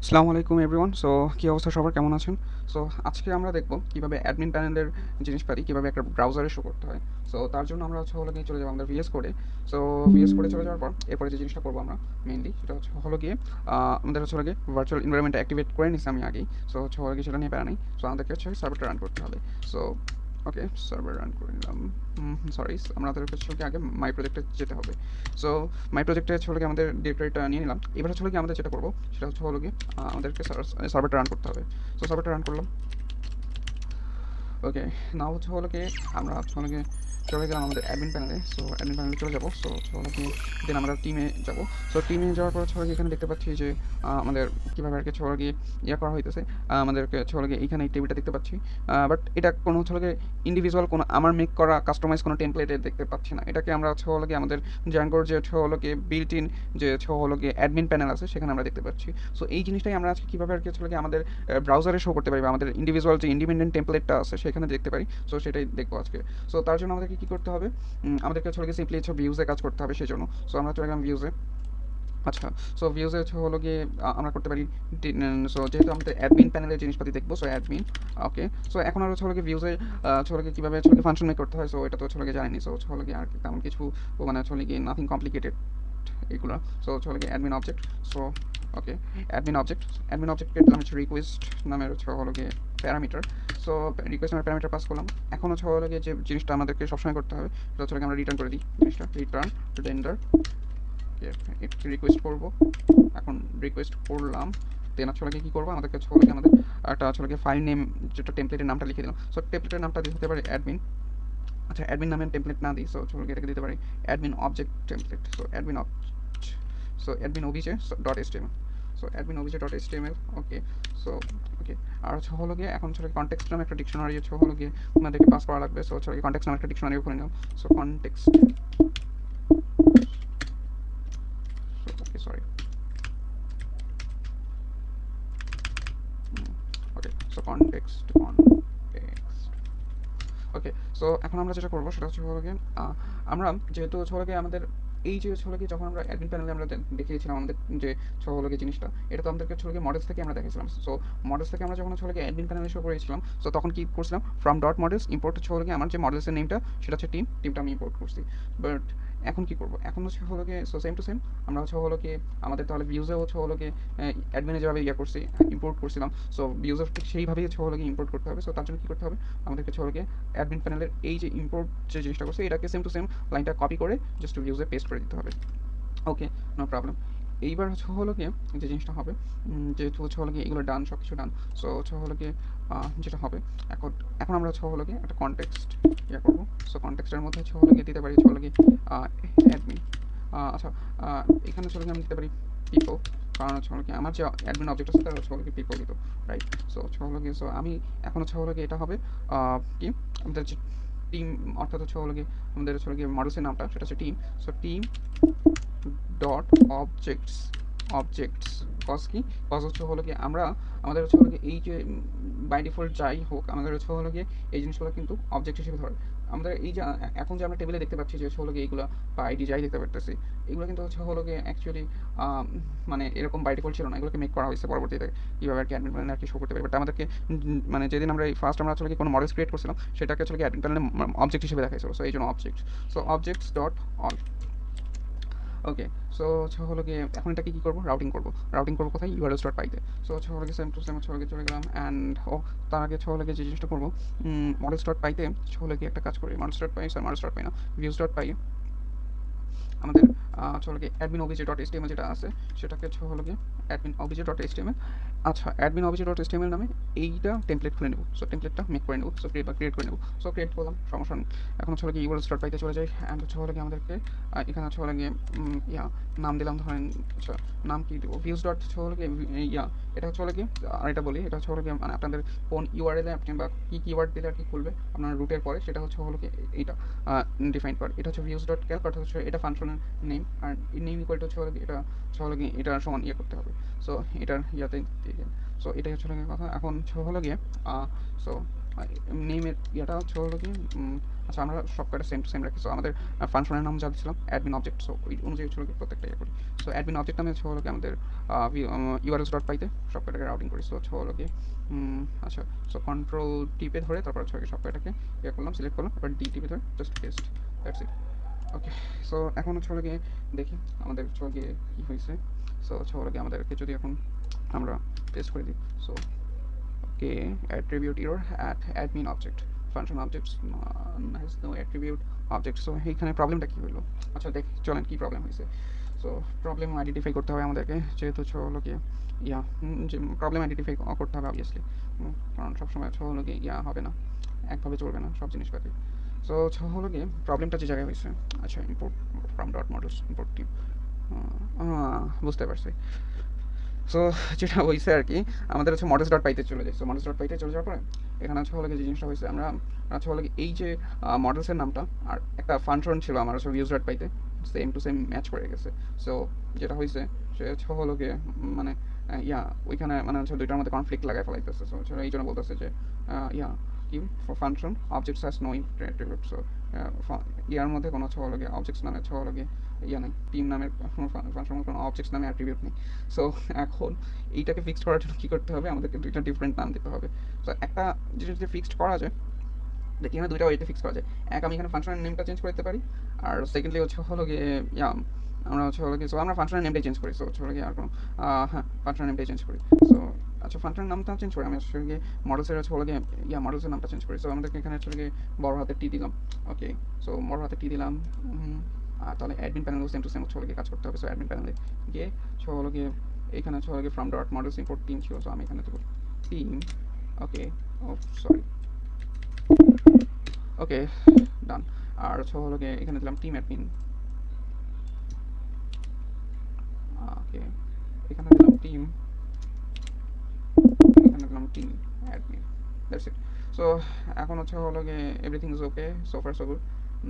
আসসালামু আলাইকুম everyone. So কী অবস্থা সবার, কেমন আছেন? সো আজকে আমরা দেখব কীভাবে অ্যাডমিন প্যানেলের জিনিসপাতি কীভাবে একটা ব্রাউজারে শো করতে হয়। সো তার জন্য আমরা হলো গিয়ে চলে যাবো আমাদের ভিএস কোডে। সো ভিএস কোডে চলে যাওয়ার পর এরপরে যে জিনিসটা করবো আমরা মেইনলি সেটা হলো গিয়ে আমাদের হলো গিয়ে ভার্চুয়াল এনভায়রনমেন্ট অ্যাক্টিভেট করে নিছি আমি আগেই। সো হলো গিয়ে সেটা নিয়ে প্যারা নেই। সো আমাদেরকে সার্ভারটা রান করতে হবে। সো ওকে, সার্ভার রান করে নিলাম। সরি, আমাদের আগে মাই প্রজেক্টে যেতে হবে। সো মাই প্রজেক্টে হলো গিয়ে আমাদের ডিরেক্টরিটা নিয়ে নিলাম। এবার হলো গিয়ে আমাদের যেটা করবো সেটা হলো গিয়ে আমাদেরকে সার্ভারটা রান করতে হবে। সো সার্ভারটা রান করলাম। ওকে, নাও হলো গিয়ে আমরা হলো গিয়ে চলে গেলাম আমাদের অ্যাডমিন প্যানেলে। সো অ্যাডমিন প্যানেলে চলে যাবো। সো হলো গিয়ে দেন আমরা টিমে যাবো। সো টিমে যাওয়ার পর হলো গিয়ে এখানে দেখতে পাচ্ছি যে আমাদের কীভাবে আর কি হলো গিয়ে করা হইতেছে। আমাদেরকে হলো গিয়ে এইখানে এই টেবিলটা দেখতে পাচ্ছি। বাট এটা কোনো হলো গিয়ে ইন্ডিভিজুয়াল কোনো আমার মেক করা কাস্টমাইজ কোনো টেমপ্লেটে দেখতে পাচ্ছি না। এটাকে আমরা হলো গিয়ে আমাদের জ্যাঙ্গোর যে হলো গিয়ে বিল্ট ইন যে হলো গিয়ে অ্যাডমিন প্যানেল আছে সেখানে আমরা দেখতে পাচ্ছি। সো এই জিনিসটাই আমরা আজকে কীভাবে আর কি হলো গিয়ে আমাদের ব্রাউজারে শো করতে পারি বা আমাদের ইন্ডিভিজুয়াল যে ইন্ডিপেন্ডেন্ট টেমপ্লেটটা আছে সেখানে দেখতে পারি। সো সেটাই দেখবো আজকে। সো তার জন্য আমাদেরকে কী করতে হবে, আমাদেরকে হলো গিয়ে সিম্পলি ভিউজে কাজ করতে হবে সেই জন্য। সো আমরা চলে গেলাম ভিউজে। আচ্ছা, সো ভিউজে হলো গিয়ে আমরা করতে পারি। সো যেহেতু আমাদের অ্যাডমিন প্যানেলের জিনিসপাতি দেখবো, সো অ্যাডমিন। ওকে, সো এখন আর হলো গিয়ে ভিউজে হলো গিয়ে কীভাবে হলো গিয়ে ফাংশন মেক করতে হয়, সো এটা তো হলো গিয়ে জানিনি। সো হলো গিয়ে আর তেমন কিছু মানে হলো গিয়ে নাথিং কমপ্লিকেটেড এগুলো। সো হলো গিয়ে admin object. So okay, admin অবজেক্টকে দিলাম রিকোয়েস্ট নামের হলো গিয়ে প্যারামিটার। সো রিকোয়েস্ট নামের প্যারামিটার পাস করলাম। এখন হলো গিয়ে যে জিনিসটা আমাদেরকে সবসময় করতে হবে সেটা হলো গিয়ে আমরা রিটার্ন করে দিই জিনিসটা, রিটার্ন রেন্ডার। রিকোয়েস্ট করবো, এখন রিকোয়েস্ট করলাম। দেন হলো গিয়ে কী করবো, আমাদেরকে হলো গিয়ে আমাদের একটা হলো গিয়ে ফাইল নেম যেটা টেমপ্লেটের নামটা লিখে দিলাম। সো টেমপ্লেটের নামটা দিতে পারি অ্যাডমিন। আচ্ছা, অ্যাডমিন নামের টেমপ্লেট না দিই, সো হলো গিয়ে এটাকে দিতে পারি admin object template. So admin admin OBJ dot STML. So admin OBJ dot STML. Okay, so okay, আর হলো গিয়ে এখন হলো কনটেক্সট নামে একটা ডিকশনারি হলো গিয়ে আমাদেরকে পাস করা লাগবে। সো হলো গিয়ে কনটেক্সট নামে একটা ডিকশনারি খুলে নিলাম। সো কনটেক্সট, ওকে সরি, ওকে, সো কনটেক্সট। ওকে, সো এখন আমরা যেটা করবো সেটা হলো গিয়ে আমরা যেহেতু হলো গিয়ে আমাদের এই যে হলো গিয়ে যখন আমরা অ্যাডমিন প্যানেলে আমরা দেখিয়েছিলাম আমাদের যে হলো গিয়ে জিনিসটা, এটা তো আমাদেরকে হলো গিয়ে মডেলস থেকে আমরা দেখেছিলাম। সো মডেলস থেকে আমরা যখন হলো গিয়ে অ্যাডমিন প্যানেলে শো করেছিলাম, সো তখন কি করছিলাম, ফ্রম ডট মডেলস ইম্পোর্ট হলো গিয়ে আমার যে মডেলসের নেমটা সেটা হচ্ছে টিমটা আমি ইম্পোর্ট করছি। বাট এখন কি করবো, এখন হলো গিয়ে সো সেম টু সেম আমরা হলো গিয়ে আমাদের তাহলে ভিউজে হলো গিয়ে অ্যাডমিনে যেভাবে করছি ইম্পোর্ট করছিলাম, সো ভিউজে ঠিক সেইভাবেই হলো গিয়ে ইম্পোর্ট করতে হবে। সো তার জন্য কী করতে হবে, আমাদেরকে হলো গিয়ে অ্যাডমিন প্যানেলের এই যে ইম্পোর্ট যে জিনিসটা করছে এটাকে সেম টু সেম লাইনটা কপি করে জাস্ট ভিউজে পেস্ট করে দিতে হবে। ওকে, নো প্রবলেম। এইবার হলো গিয়ে যে জিনিসটা হবে, যেহেতু হলো গিয়ে এগুলো ডান, সব কিছু ডান। সো হলো গিয়ে যেটা হবে এখন এখন আমরা হলো গিয়ে একটা কনটেক্সট করবো। সো কনটেক্সটের মধ্যে হলো গিয়ে দিতে পারি হলো গিয়ে অ্যাডমিন। আচ্ছা, এখানে হলো গিয়ে আমি দিতে পারি পিপল, কারণ হলো গিয়ে আমার যে অ্যাডমিন অবজেক্ট আছে তার হলো গিয়ে পিপল দিত, রাইট? সো হলো গিয়ে সো আমি এখন হলো গিয়ে এটা হবে কি আমাদের যে টিম, অর্থাৎ হলো গিয়ে আমাদের হলো গিয়ে মডেলসের নামটা সেটা হচ্ছে team. So team dot objects কজ কি, কজ হলো গিয়ে আমরা আমাদের হলো গিয়ে এই যে বাই ডিফল্ট যাই হোক আমাদের হলো গিয়ে এই জিনিসগুলো কিন্তু অবজেক্ট হিসেবে ধরে। আমাদের এই যে এখন যে আমরা টেবিলে দেখতে পাচ্ছি যে হলো গিয়ে এইগুলো বা আইডি যাই দেখতে পারতেছি, এগুলো কিন্তু হলো গিয়ে অ্যাকচুয়ালি মানে এরকম বাই ডিফল্ট ছিল না, এগুলোকে মেক করা হয়েছে পরবর্তীতে কীভাবে আর কি অ্যাডমিন প্যানেলে আর কি শো করতে পারি। বাট আমাদেরকে মানে যেদিন আমরা এই ফার্স্ট আমরা হলো গিয়ে কোনো মডেলস ক্রিয়েট করছিলাম সেটাকে হলো গিয়ে অ্যাডমিন প্যানেলে অবজেক্ট হিসেবে দেখাইছিল। সো এই জন্য object, so objects dot all. Okay, so হলো গিয়ে এখন এটাকে কী করবো, রাউটিং করবো কোথায়, ইউআরএলস ডট পাইতে। সো হলো গিয়ে সেম টু সেম হলো গিয়ে চলে গেলাম অ্যান্ড তার আগে হলো গিয়ে যে জিনিসটা করবো, মডেলস ডট পাইতে হলো গিয়ে একটা কাজ করি, মডেলস ডট পাই না, ভিউজ ডট পাই আমাদের হলো গিয়ে অ্যাডমিন ওবিজে ডট এসটিএমএল যেটা আছে সেটাকে হলো গিয়ে অ্যাডমিন ওবিজে ডট এসটিএমএল। আচ্ছা, অ্যাডমিন ওবিজে ডট এসটিএমএল নামে এইটা টেমপ্লেট খুলে নেব। সো টেমপ্লেটটা মেক করে নেব। সো ক্রিয়েট করে নেব। সো ক্রিয়েট করলাম, সমস্যা নেই। এখন হলো গিয়ে ইউআরএলস ডট পাইতে চলে যাই অ্যান্ড হলো গিয়ে আমাদেরকে এখানে হলো গিয়ে নাম দিলাম ধরেন, আচ্ছা নাম কি দেবো, ভিউজ ডট হলো গিয়ে এটা হলো গিয়ে, আর এটা বলি এটা হলো গিয়ে মানে আপনাদের কোন ইউআরএলে আপনি বা কী কিওয়ার্ড দিলে আর কি খুলবে আপনার রুটের পরে সেটা হলো গিয়ে এইটা ডিফাইন করে। এটা হচ্ছে ভিউজ ডট ক্যালক, অর্থাৎ হচ্ছে এটা ফাংশনের নেম, আর নেম ইকুয়াল টু হলো গিয়ে এটা হলো গিয়ে এটার সমান করতে হবে। সো এটার ইয়াতে দিয়ে দিন। সো এটাই হলো গিয়ে কথা। এখন হলো গিয়ে সো নেমের ইয়েটা হচ্ছে হলো কি আচ্ছা আমরা সব কয়টা সেম টু সেম রাখি। সো আমাদের ফাংশনের নাম যা দিয়েছিলাম অ্যাডমিন অবজেক্ট, সো ওই অনুযায়ী হচ্ছে হলো কি প্রত্যেকটা ইয়ে করি। সো অ্যাডমিন অবজেক্ট নামে হচ্ছে হলো কি আমাদের ইউআরএস ডট পাইতে সব কয়টাকে রাউটিং করি। সো হচ্ছে হলো কি আচ্ছা, সো কন্ট্রোল টিপে ধরে তারপর হচ্ছে সব কয়টাকে ইয়ে করলাম, সিলেক্ট করলাম, এবার ডি টিপে ধরে just paste, that's it. Okay, so এখন হচ্ছে হলো গিয়ে দেখি আমাদের হচ্ছে হলো গিয়ে কী হয়েছে। সো হচ্ছে হলো গিয়ে আমাদেরকে যদি এখন আমরা পেস্ট করে দিই, so okay, attribute error at admin object function objects has no attribute object। So এইখানে প্রবলেমটা কী হলো, আচ্ছা দেখ চলেন কী প্রবলেম হয়েছে। সো প্রবলেম আইডেন্টিফাই করতে হবে আমাদেরকে, যেহেতু হলো গিয়ে যে প্রবলেম আইডেন্টিফাই করতে হবে অবভিয়াসলি, কারণ সবসময় হলো গিয়ে হবে না, একভাবে চলবে না সব জিনিসপাতি। সো হলো গিয়ে প্রবলেমটা যে জায়গায় হয়েছে, আচ্ছা import from dot models import team, বুঝতে পারছি। সো যেটা হয়েছে আর কি, আমাদের হচ্ছে মডেলস ডট পাইতে চলে যায়। সো মডেলস ডট পাইতে চলে যাওয়ার পরে এখানে হচ্ছে হলো যে জিনিসটা হয়েছে, আমরা হচ্ছে হলো এই যে মডেলসের নামটা আর একটা ফাংশন ছিল আমার হচ্ছে ভিউজ ডট পাইতে সেম টু সেম ম্যাচ করে গেছে। সো যেটা হয়েছে সে হচ্ছে হলো গিয়ে মানে ওইখানে মানে হচ্ছে দুইটার মধ্যে কনফ্লিক্ট লাগাই ফেলাইতেছে। সো এই জন্য বলতেছে যে কি function objects has no attribute. So ইয়ার মধ্যে কোনো হচ্ছে হলো গিয়ে অবজেক্টস নামে হচ্ছে হলো গিয়ে নেই, টিম নামের ফাংশন কোনো অবজেক্টস নামে অ্যাট্রিবিউট নেই। সো এখন এইটাকে ফিক্সড করার জন্য কী করতে হবে, আমাদেরকে দুইটা ডিফারেন্ট নাম দিতে হবে। সো একটা যেটা যদি ফিক্সড করা যায়, দেখি এখানে দুইটা ওয়েতে ফিক্স করা যায়। এক, আমি এখানে ফাংশনের নেমটা চেঞ্জ করতে পারি, আর সেকেন্ডলি হচ্ছে হলো গিয়ে আমরা হচ্ছে হলো গিয়ে সো আমরা ফাংশনের নেমটাই চেঞ্জ করি। সো হচ্ছে হলো গিয়ে আর কোনো হ্যাঁ ফাংশনের নেমটাই চেঞ্জ করি। সো আচ্ছা ফাংশনের নামটা চেঞ্জ করি, আমি হচ্ছে গিয়ে মডেলসের হচ্ছে হলো গিয়ে মডেলসের নামটা চেঞ্জ করি। সো আমাদেরকে এখানে হচ্ছে গিয়ে বড় হাতে টি দিলাম। ওকে, সো বড় হাতে টি দিলাম। তাহলে অ্যাডমিন প্যানেলও সেম টু সেম হচ্ছে হলো গিয়ে কাজ করতে হবে। সো অ্যাডমিন প্যানেলে গিয়ে হচ্ছে হলো গিয়ে এখানে হচ্ছে হলো গিয়ে from dot models import team ছিল। সো আমি এখানে দেবো টিম। ওকে, ও সরি, ওকে ডান। আর হচ্ছে হলো গিয়ে এখানে দিলাম টিম অ্যাডমিন। ওকে, এখানে দিলাম টিম, এখানে দিলাম team admin, that's it. So এখন হচ্ছে হলো গিয়ে everything is okay, so far so good.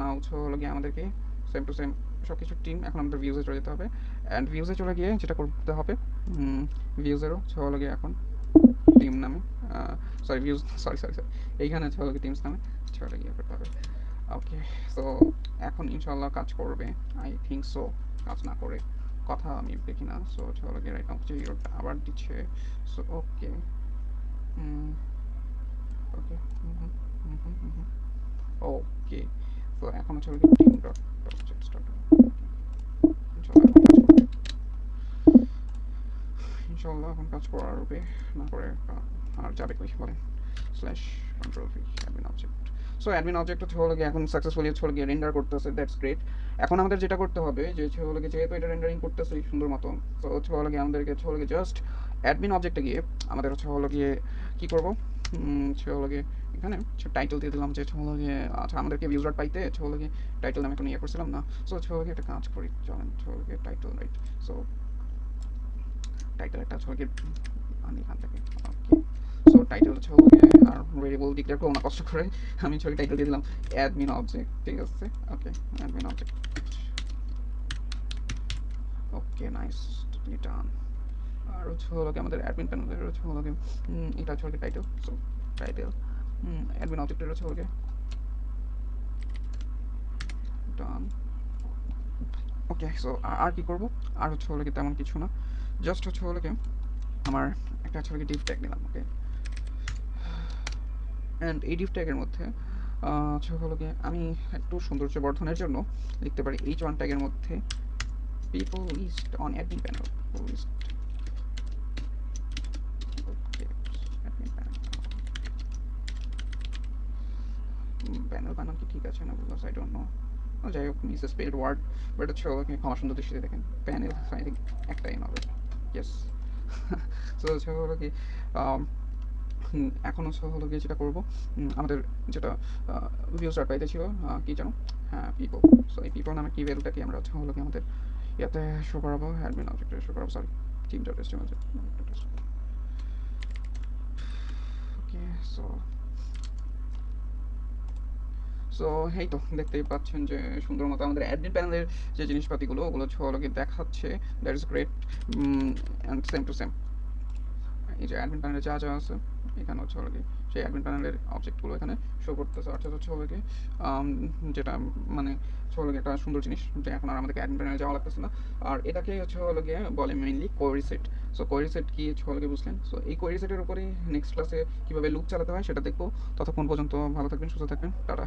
না হচ্ছে হলো গিয়ে আমাদেরকে সেম টু সেম সব কিছু টিম, এখন আমাদের ভিউজে চলে যেতে হবে। অ্যান্ড ভিউজে চলে গিয়ে যেটা করতে হবে, ভিউজেরও হচ্ছে হলো গিয়ে এখন টিম নামে sorry views sorry sorry sorry এইখানে হচ্ছে হলো গিয়ে টিমস নামে চলে গিয়ে করতে হবে। ওকে, সো এখন ইনশাল্লাহ কাজ করবে, আই থিঙ্ক সো। কাজ না করে কথা আমি দেখি না। সো হচ্ছে হলো গিয়ে রাইট নাও যে ইরোটা আবার দিচ্ছে। সো ওকে, ওকে, ওকে, সো এখন হচ্ছে হলো গিয়ে টিম ডট অবজেক্ট স্টার্ট। ইনশাল্লাহ এখন কাজ করবে, ইনশাল্লাহ এখন কাজ করবে, না করে আর যাবে কই বলেন। Slash control V admin object. So admin object হচ্ছে হলো গিয়ে এখন সাকসেসফুলি হচ্ছে হলো গিয়ে রেন্ডার করতেছে, দ্যাটস গ্রেট। এখন আমাদের যেটা করতে হবে যে হচ্ছে হলো গিয়ে যেহেতু এটা রেন্ডারিং করতেছে সুন্দর মতো, তো হচ্ছে হলো গিয়ে আমাদেরকে হচ্ছে হলো গিয়ে জাস্ট অ্যাডমিন অবজেক্টে গিয়ে আমাদের হচ্ছে হলো গিয়ে কী করবো, হচ্ছে হলো গিয়ে এখানে টাইটেল দিয়ে দিলাম যে হচ্ছে হলো গিয়ে আচ্ছা আমাদেরকে ভিউজ ডট পাইতে হচ্ছে হলো গিয়ে টাইটেল নামে কোনো ইয়ে করছিলাম না। সো হচ্ছে হলো গিয়ে একটা কাজ করি, চলেন হচ্ছে হলো গিয়ে টাইটেল রাইট। সো টাইটেল একটা হচ্ছে হলো গিয়ে আনি এখান থেকে। ওকে, সো টাইটেল হচ্ছে হলো গিয়ে আর ভেরিয়েবল ডিক্লেয়ার করবো না কষ্ট করে, আমি ছবি টাইটেল দিয়ে দিলাম অ্যাডমিন অবজেক্ট, ঠিক আছে। ওকে, অ্যাডমিন অবজেক্ট, ওকে নাইস, ডান। আর হচ্ছে হলো গিয়ে আমাদের অ্যাডমিন প্যানেলের হচ্ছে হলো গিয়ে এটা হচ্ছে হলো গিয়ে টাইটেল। সো টাইটেল অ্যাডমিন অবজেক্টের হচ্ছে হলো গিয়ে ডান। ওকে, সো আর কি করবো, আর হচ্ছে হলো গিয়ে তেমন কিছু না, জাস্ট হচ্ছে হলো গিয়ে আমার একটা হচ্ছে হলো গিয়ে ডিভ ট্যাগ নিলাম। ওকে, অ্যান্ড এই ডিভ ট্যাগের মধ্যে হচ্ছে হলো গিয়ে আমি একটু সৌন্দর্য বর্ধনের জন্য লিখতে পারি H1 ট্যাগের মধ্যে people list on admin panel, list admin panel। Panel বানান কি ঠিক আছে না, বিকজ আই ডোন্ট নো, যাই হোক মিস স্পেলড ওয়ার্ড, বাট হচ্ছে হলো গিয়ে ক্ষমা সুন্দর দৃষ্টিতে দেখেন প্যানেল আই থিঙ্ক একটাই হবে, ইয়েস। সো হচ্ছে হলো কি এখন হচ্ছে হলো গিয়ে যেটা করবো, আমাদের যেটা ভিউজ ডট পাইতে ছিল কি জানো, হ্যাঁ পিপল। সো এই পিপল নামে কি ভ্যালুটাকে আমরা হচ্ছে হলো গিয়ে আমাদের ইয়াতে শো করাবো, অ্যাডমিন অবজেক্টে শো করাবো, sorry team dot STML. Okay, so so এই তো দেখতেই পাচ্ছেন যে সুন্দর মতো আমাদের অ্যাডমিন প্যানেলের যে জিনিসপাতিগুলো ওগুলো হচ্ছে হলো গিয়ে দেখাচ্ছে, that is great. And same to same এই যে অ্যাডমিন প্যানেলে যা যা আছে এখানে হচ্ছে হলো গিয়ে সেই অ্যাডমিন প্যানেলের অবজেক্টগুলো এখানে শো করতেছে, অর্থাৎ হচ্ছে হলো গিয়ে যেটা মানে হচ্ছে হলো গিয়ে একটা সুন্দর জিনিস যে এখন আর আমাদেরকে অ্যাডমিন প্যানেলে যাওয়া লাগতেছে না। আর এটাকে হচ্ছে হলো গিয়ে বলে mainly query set. So query set কি হচ্ছে হলো গিয়ে বুঝলেন। সো এই কোয়েরি সেটের উপরেই নেক্সট ক্লাসে কীভাবে লুপ চালাতে হয় সেটা দেখবো। ততক্ষণ পর্যন্ত ভালো থাকবেন, সুস্থ থাকবেন, টাটা।